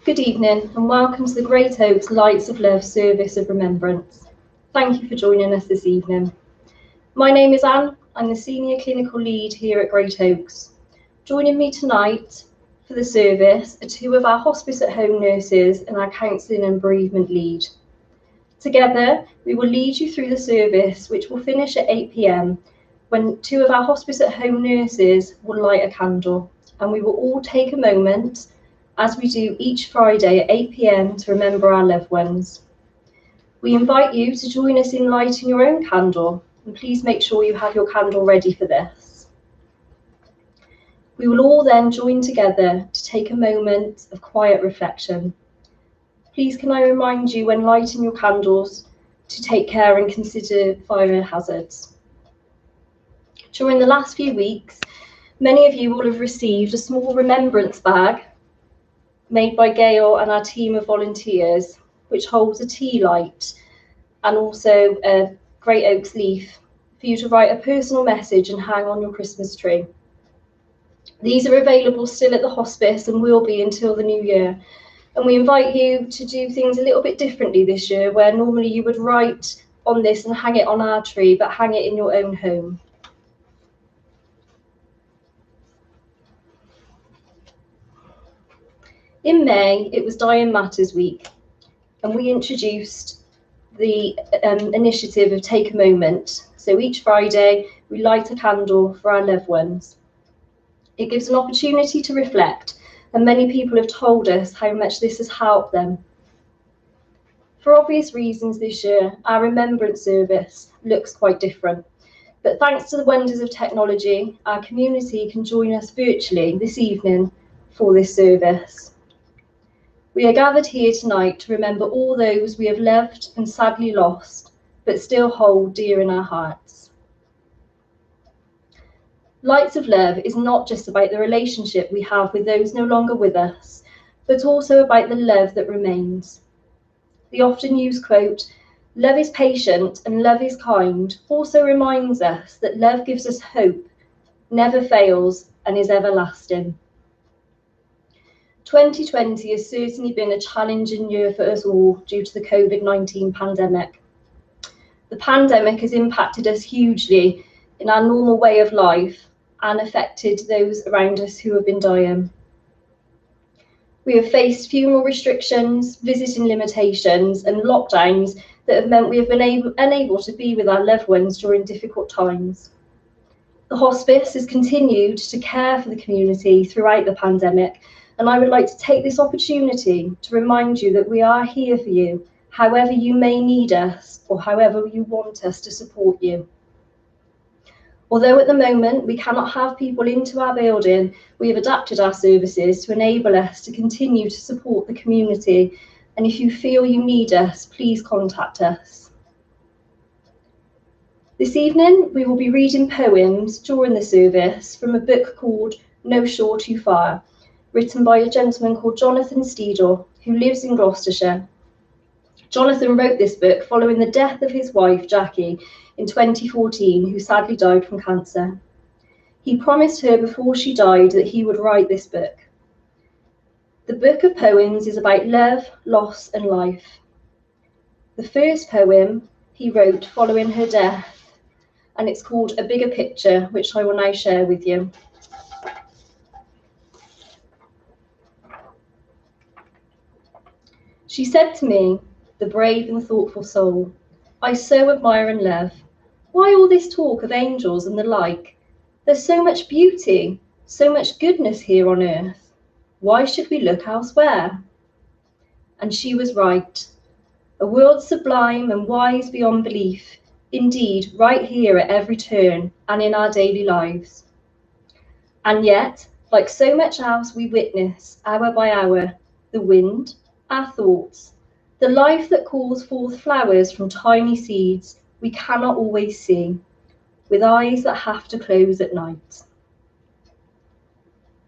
Good evening and welcome to the Great Oaks Lights of Love service of Remembrance. Thank you for joining us this evening. My name is Anne. I'm the Senior Clinical Lead here at Great Oaks. Joining me tonight for the service are two of our hospice at home nurses and our counselling and bereavement lead. Together, we will lead you through the service, which will finish at 8 p.m, when two of our hospice at home nurses will light a candle, and we will all take a moment, as we do each Friday at 8 p.m, to remember our loved ones. We invite you to join us in lighting your own candle, and please make sure you have your candle ready for this. We will all then join together to take a moment of quiet reflection. Please can I remind you when lighting your candles to take care and consider fire hazards. During the last few weeks, many of you will have received a small remembrance bag made by Gail and our team of volunteers, which holds a tea light and also a Great Oaks leaf for you to write a personal message and hang on your Christmas tree. These are available still at the hospice and will be until the new year. And we invite you to do things a little bit differently this year, where normally you would write on this and hang it on our tree, but hang it in your own home. In May, it was Dying Matters Week, and we introduced the initiative of Take a Moment. So each Friday, we light a candle for our loved ones. It gives an opportunity to reflect, and many people have told us how much this has helped them. For obvious reasons this year, our Remembrance service looks quite different. But thanks to the wonders of technology, our community can join us virtually this evening for this service. We are gathered here tonight to remember all those we have loved and sadly lost, but still hold dear in our hearts. Lights of Love is not just about the relationship we have with those no longer with us, but also about the love that remains. The often used quote, "Love is patient and love is kind," also reminds us that love gives us hope, never fails, and is everlasting. 2020 has certainly been a challenging year for us all due to the COVID-19 pandemic. The pandemic has impacted us hugely in our normal way of life and affected those around us who have been dying. We have faced funeral restrictions, visiting limitations, and lockdowns that have meant we have been unable to be with our loved ones during difficult times. The hospice has continued to care for the community throughout the pandemic, and I would like to take this opportunity to remind you that we are here for you, however you may need us or however you want us to support you. Although at the moment we cannot have people into our building, we have adapted our services to enable us to continue to support the community. And if you feel you need us, please contact us. This evening, we will be reading poems during the service from a book called No Shore Too Far, written by a gentleman called Jonathan Steedle, who lives in Gloucestershire. Jonathan wrote this book following the death of his wife, Jackie, in 2014, who sadly died from cancer. He promised her before she died that he would write this book. The book of poems is about love, loss, and life. The first poem he wrote following her death, and it's called A Bigger Picture, which I will now share with you. She said to me, the brave and thoughtful soul, I so admire and love. Why all this talk of angels and the like? There's so much beauty, so much goodness here on earth. Why should we look elsewhere? And she was right. A world sublime and wise beyond belief, indeed, right here at every turn and in our daily lives. And yet, like so much else we witness hour by hour, the wind, our thoughts, the life that calls forth flowers from tiny seeds we cannot always see, with eyes that have to close at night.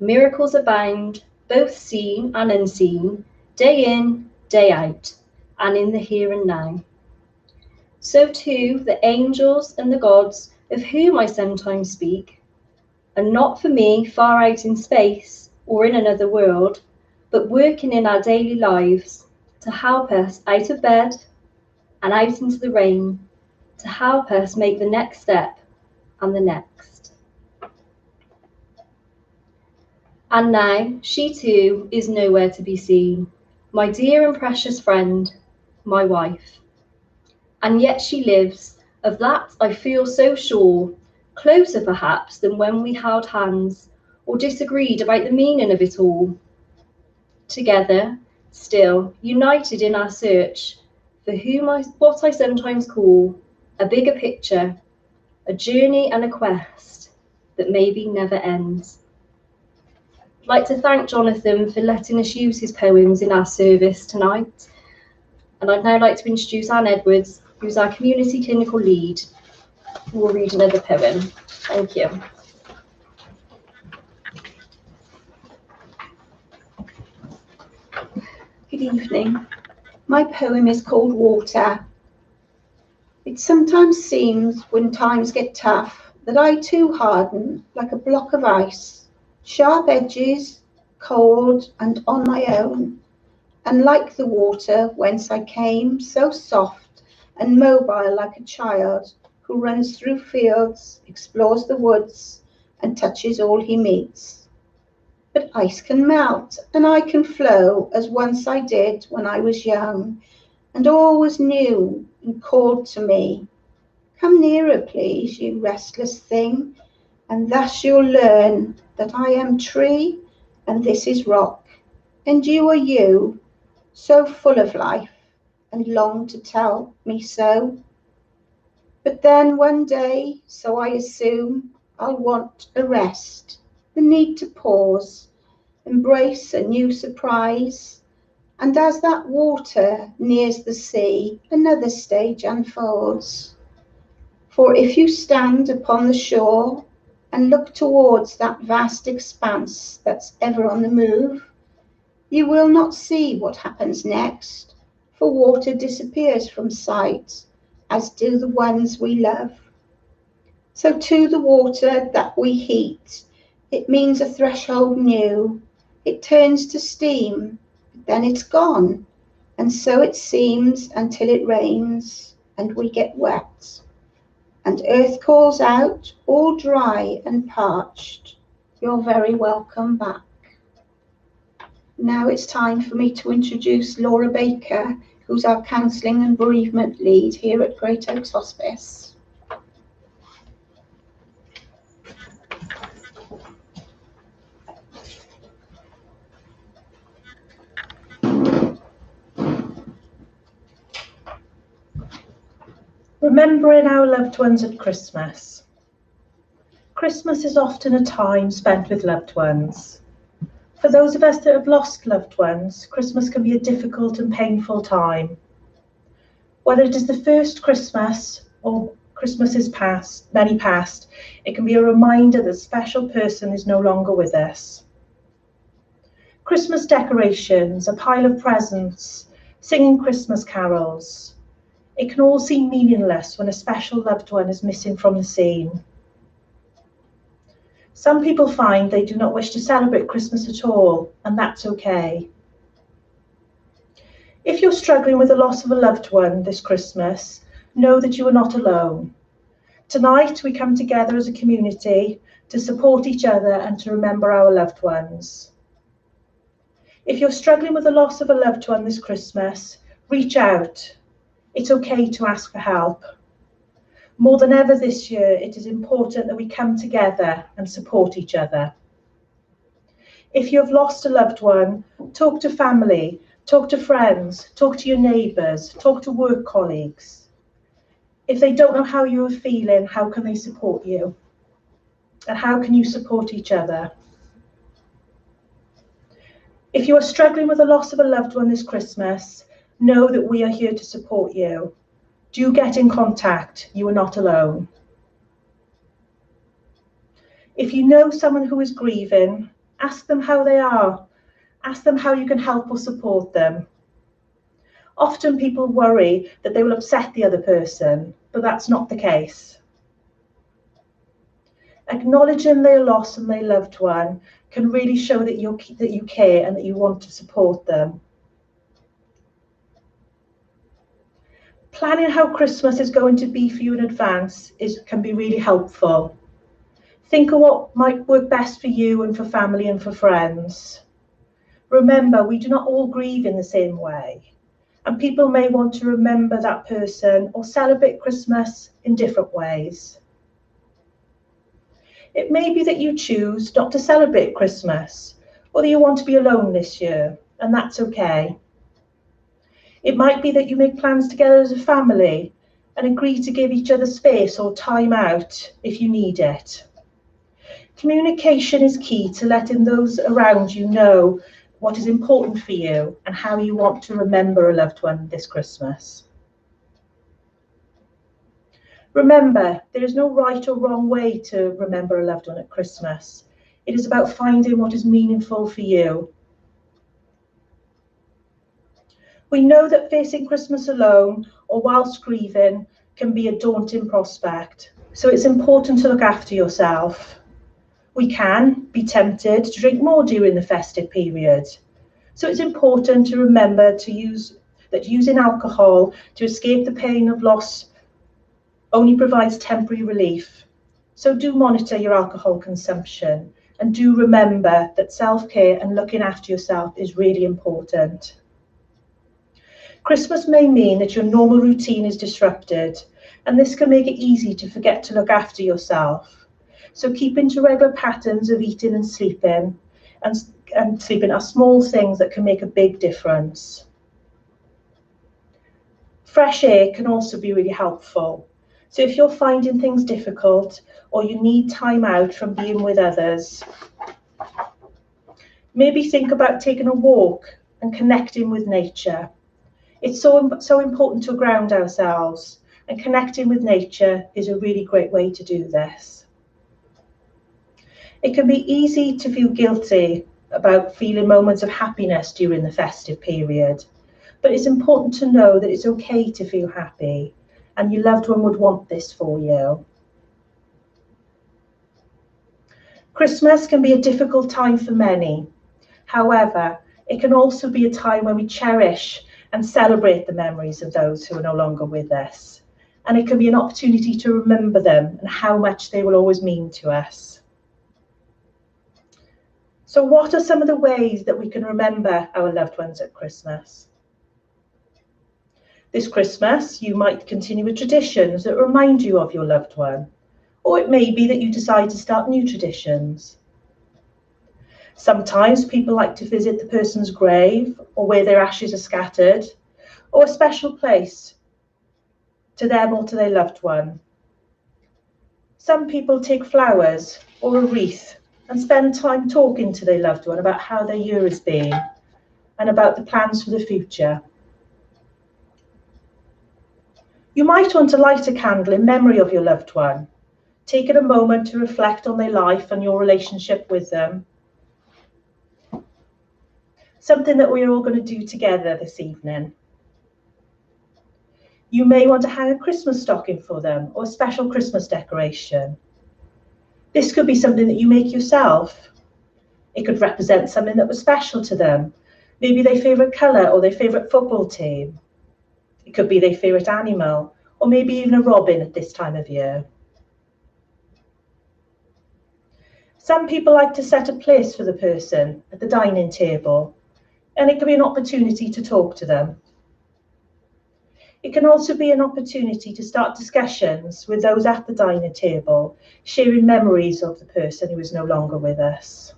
Miracles abound, both seen and unseen, day in, day out, and in the here and now. So too the angels and the gods of whom I sometimes speak, are not for me far out in space or in another world, but working in our daily lives to help us out of bed and out into the rain, to help us make the next step and the next. And now she too is nowhere to be seen, my dear and precious friend, my wife. And yet she lives, of that I feel so sure, closer perhaps than when we held hands or disagreed about the meaning of it all. Together, still, united in our search for what I sometimes call a bigger picture, a journey and a quest that maybe never ends. I'd like to thank Jonathan for letting us use his poems in our service tonight. And I'd now like to introduce Anne Edwards, who's our community clinical lead, who will read another poem. Thank you. Good evening. My poem is called Water. It sometimes seems when times get tough that I too harden like a block of ice, sharp edges, cold and on my own, and like the water whence I came, so soft and mobile like a child who runs through fields, explores the woods and touches all he meets. But ice can melt and I can flow as once I did when I was young, and all was new and called to me. Come nearer, please, you restless thing, and thus you'll learn that I am tree and this is rock, and you are you, so full of life and long to tell me so. But then one day, so I assume, I'll want a rest, the need to pause, embrace a new surprise, and as that water nears the sea, another stage unfolds. For if you stand upon the shore and look towards that vast expanse that's ever on the move, you will not see what happens next, for water disappears from sight, as do the ones we love. So to the water that we heat, it means a threshold new. It turns to steam, then it's gone, and so it seems until it rains and we get wet. And earth calls out, all dry and parched, you're very welcome back. Now it's time for me to introduce Laura Baker, who's our counselling and bereavement lead here at Great Oaks Hospice. Remembering our loved ones at Christmas. Christmas is often a time spent with loved ones. For those of us that have lost loved ones, Christmas can be a difficult and painful time. Whether it is the first Christmas or Christmases past, many past, it can be a reminder that a special person is no longer with us. Christmas decorations, a pile of presents, singing Christmas carols. It can all seem meaningless when a special loved one is missing from the scene. Some people find they do not wish to celebrate Christmas at all, and that's okay. If you're struggling with the loss of a loved one this Christmas, know that you are not alone. Tonight we come together as a community to support each other and to remember our loved ones. If you're struggling with the loss of a loved one this Christmas, reach out. It's okay to ask for help. More than ever this year, it is important that we come together and support each other. If you have lost a loved one, talk to family, talk to friends, talk to your neighbours, talk to work colleagues. If they don't know how you are feeling, how can they support you? And how can you support each other? If you are struggling with the loss of a loved one this Christmas, know that we are here to support you. Do get in contact. You are not alone. If you know someone who is grieving, ask them how they are. Ask them how you can help or support them. Often people worry that they will upset the other person, but that's not the case. Acknowledging their loss and their loved one can really show that you care and that you want to support them. Planning how Christmas is going to be for you in advance can be really helpful. Think of what might work best for you and for family and for friends. Remember, we do not all grieve in the same way, and people may want to remember that person or celebrate Christmas in different ways. It may be that you choose not to celebrate Christmas, or that you want to be alone this year, and that's okay. It might be that you make plans together as a family and agree to give each other space or time out if you need it. Communication is key to letting those around you know what is important for you and how you want to remember a loved one this Christmas. Remember, there is no right or wrong way to remember a loved one at Christmas. It is about finding what is meaningful for you. We know that facing Christmas alone or whilst grieving can be a daunting prospect, so it's important to look after yourself. We can be tempted to drink more during the festive period, so it's important to remember that using alcohol to escape the pain of loss only provides temporary relief. So do monitor your alcohol consumption, and do remember that self-care and looking after yourself is really important. Christmas may mean that your normal routine is disrupted, and this can make it easy to forget to look after yourself. So keep into regular patterns of eating and sleeping are small things that can make a big difference. Fresh air can also be really helpful. So if you're finding things difficult or you need time out from being with others, maybe think about taking a walk and connecting with nature. It's so important to ground ourselves, and connecting with nature is a really great way to do this. It can be easy to feel guilty about feeling moments of happiness during the festive period, but it's important to know that it's okay to feel happy, and your loved one would want this for you. Christmas can be a difficult time for many. However, it can also be a time when we cherish and celebrate the memories of those who are no longer with us. And it can be an opportunity to remember them and how much they will always mean to us. So what are some of the ways that we can remember our loved ones at Christmas? This Christmas, you might continue with traditions that remind you of your loved one, or it may be that you decide to start new traditions. Sometimes people like to visit the person's grave or where their ashes are scattered, or a special place to them or to their loved one. Some people take flowers or a wreath and spend time talking to their loved one about how their year has been and about the plans for the future. You might want to light a candle in memory of your loved one, taking a moment to reflect on their life and your relationship with them. Something that we're all going to do together this evening. You may want to hang a Christmas stocking for them or a special Christmas decoration. This could be something that you make yourself. It could represent something that was special to them, maybe their favourite colour or their favourite football team. It could be their favourite animal, or maybe even a robin at this time of year. Some people like to set a place for the person at the dining table, and it can be an opportunity to talk to them. It can also be an opportunity to start discussions with those at the dining table, sharing memories of the person who is no longer with us.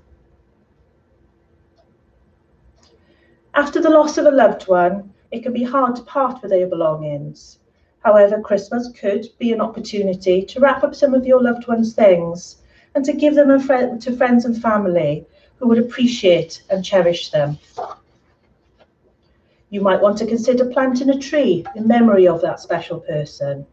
After the loss of a loved one, it can be hard to part with their belongings. However, Christmas could be an opportunity to wrap up some of your loved one's things and to give them to friends and family who would appreciate and cherish them. You might want to consider planting a tree in memory of that special person.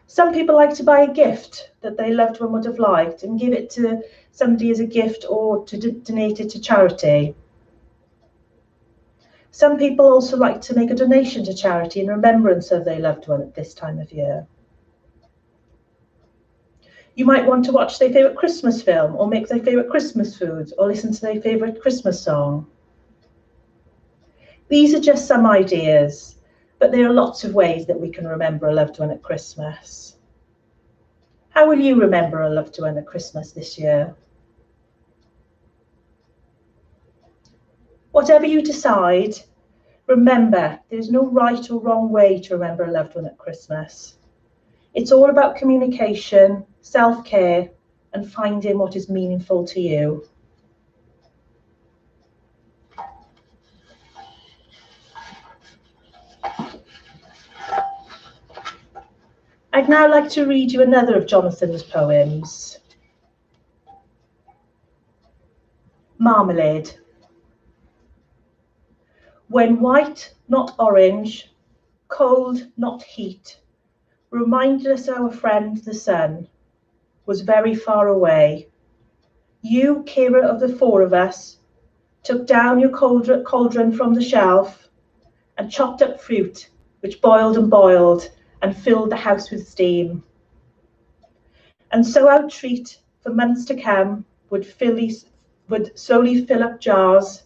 Some people like to buy a gift that their loved one would have liked and give it to somebody as a gift or to donate it to charity. Some people also like to make a donation to charity in remembrance of their loved one at this time of year. You might want to watch their favourite Christmas film, or make their favourite Christmas foods, or listen to their favourite Christmas song. These are just some ideas, but there are lots of ways that we can remember a loved one at Christmas. How will you remember a loved one at Christmas this year? Whatever you decide, remember there's no right or wrong way to remember a loved one at Christmas. It's all about communication, self-care, and finding what is meaningful to you. I'd now like to read you another of Jonathan's poems. Marmalade. When white, not orange, cold, not heat, reminded us our friend the sun was very far away, you, carer of the four of us, took down your cauldron from the shelf and chopped up fruit, which boiled and filled the house with steam. And so our treat for months to come would slowly fill up jars,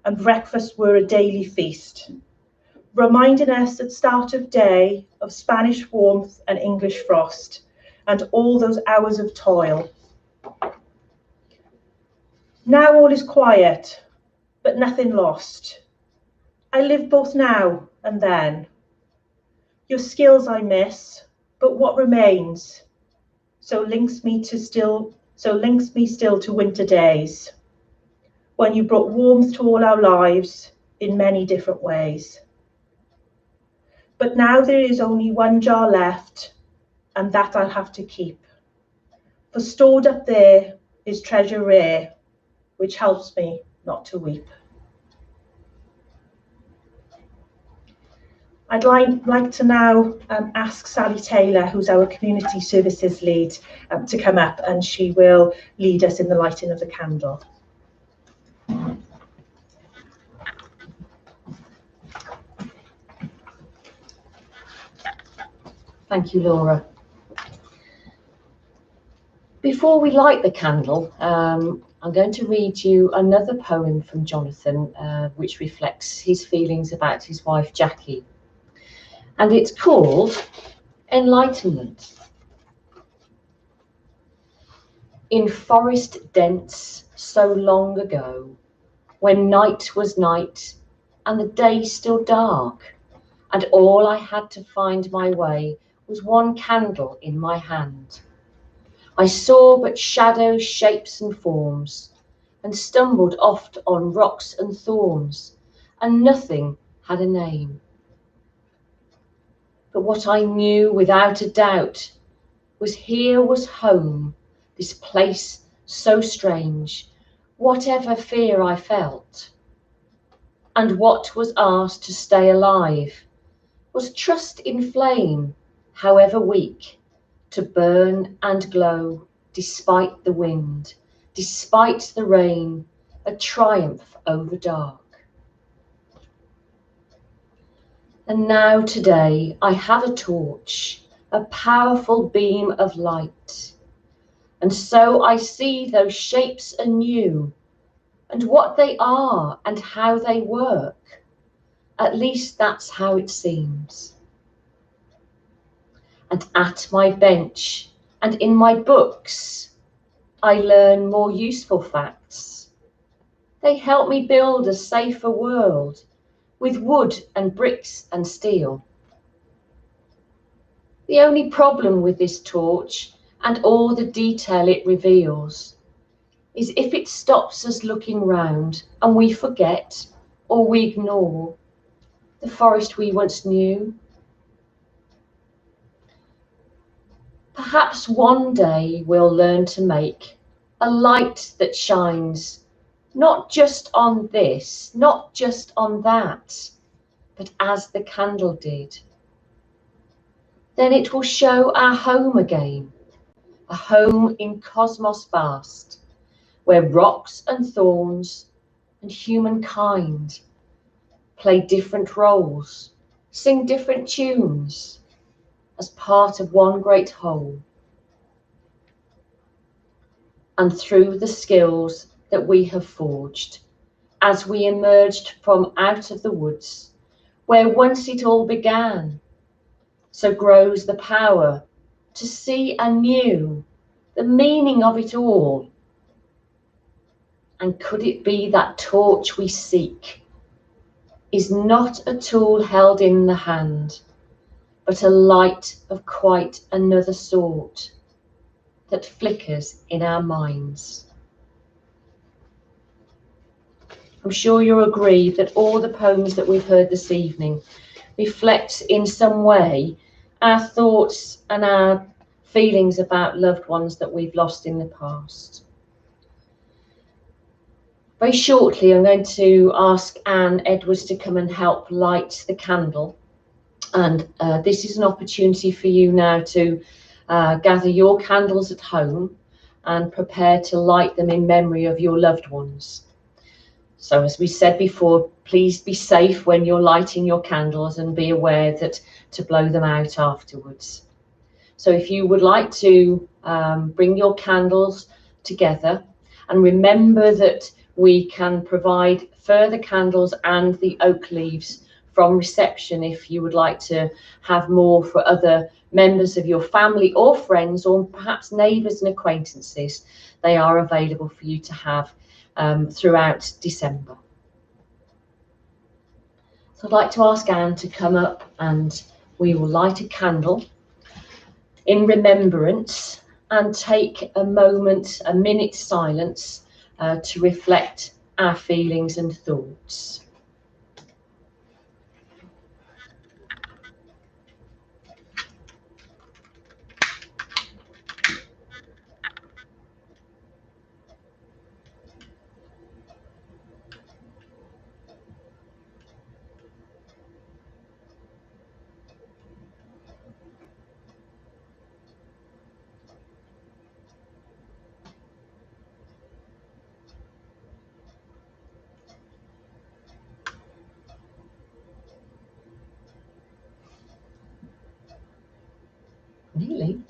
and breakfast were a daily feast, reminding us at start of day of Spanish warmth and English frost, and all those hours of toil. Now all is quiet, but nothing lost. I live both now and then. Your skills I miss, but what remains? So links me still to winter days, when you brought warmth to all our lives in many different ways. But now there is only one jar left, and that I'll have to keep. For stored up there is treasure rare, which helps me not to weep. I'd like to now ask Sally Taylor, who's our Community Services Lead, to come up, and she will lead us in the lighting of the candle. Thank you, Laura. Before we light the candle, I'm going to read you another poem from Jonathan, which reflects his feelings about his wife, Jackie. And it's called Enlightenment. In forest dense so long ago, when night was night and the day still dark, and all I had to find my way was one candle in my hand, I saw but shadows, shapes and forms, and stumbled oft on rocks and thorns, and nothing had a name. But what I knew without a doubt was here was home, this place so strange, whatever fear I felt, and what was asked to stay alive was trust in flame, however weak, to burn and glow despite the wind, despite the rain, a triumph over dark. And now today I have a torch, a powerful beam of light, and so I see those shapes anew, and what they are and how they work. At least that's how it seems. And at my bench and in my books, I learn more useful facts. They help me build a safer world with wood and bricks and steel. The only problem with this torch and all the detail it reveals is if it stops us looking round and we forget or we ignore the forest we once knew. Perhaps one day we'll learn to make a light that shines not just on this, not just on that, but as the candle did. Then it will show our home again, a home in cosmos vast, where rocks and thorns and humankind play different roles, sing different tunes, as part of one great whole. and through the skills that we have forged as we emerged from out of the woods, where once it all began. So grows the power to see anew the meaning of it all. And could it be that torch we seek is not a tool held in the hand, but a light of quite another sort that flickers in our minds? I'm sure you'll agree that all the poems that we've heard this evening reflect in some way our thoughts and our feelings about loved ones that we've lost in the past. Very shortly, I'm going to ask Anne Edwards to come and help light the candle. And this is an opportunity for you now to gather your candles at home and prepare to light them in memory of your loved ones. So as we said before, please be safe when you're lighting your candles and be aware that to blow them out afterwards. So if you would like to bring your candles together, and remember that we can provide further candles and the oak leaves from reception if you would like to have more for other members of your family or friends, or perhaps neighbours and acquaintances. They are available for you to have throughout December. So I'd like to ask Anne to come up and we will light a candle in remembrance and take a moment, a minute's silence to reflect our feelings and thoughts. Really?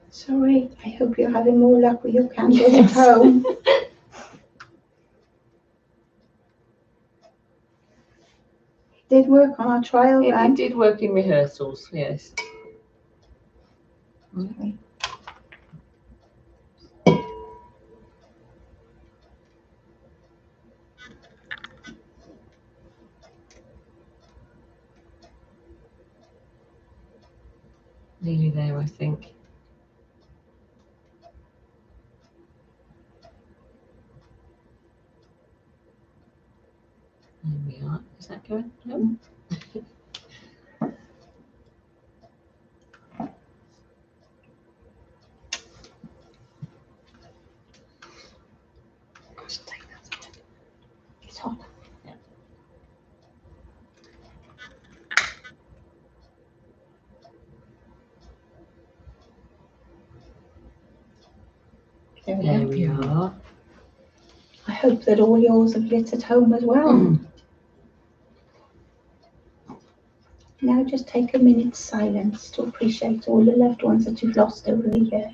Sorry, I hope you're having more luck with your candles at home. It did work on our trial run. It did work in rehearsals, yes. Sorry. Nearly there, I think. There we are. Is that good? No. It's hot. There we are. I hope that all yours have lit at home as well. Now just take a minute's silence to appreciate all the loved ones that you've lost over the year.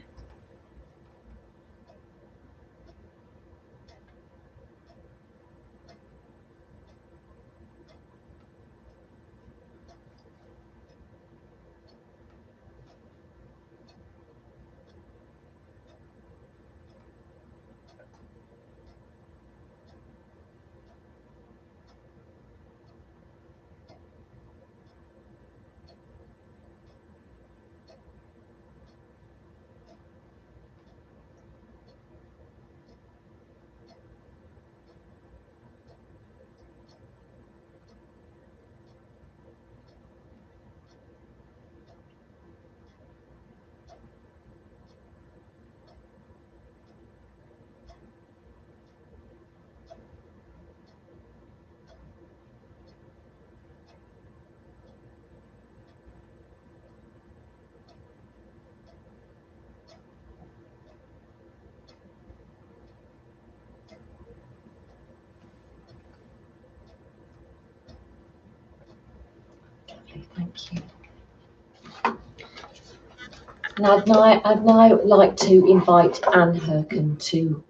Thank you. And I'd now like to invite Anne Herken to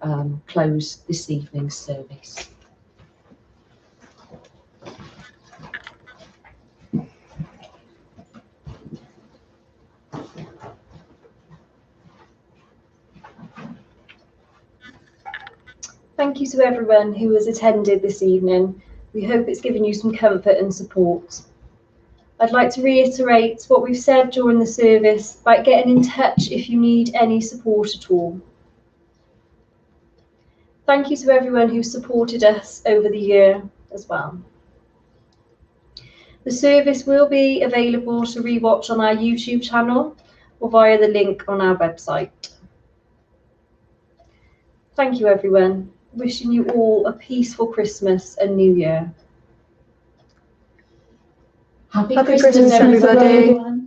close this evening's service. Thank you to everyone who has attended this evening. We hope it's given you some comfort and support. I'd like to reiterate what we've said during the service about getting in touch if you need any support at all. Thank you to everyone who supported us over the year as well. The service will be available to rewatch on our YouTube channel or via the link on our website. Thank you, everyone. Wishing you all a peaceful Christmas and New Year. Happy Happy Christmas, Christmas, everybody. everybody.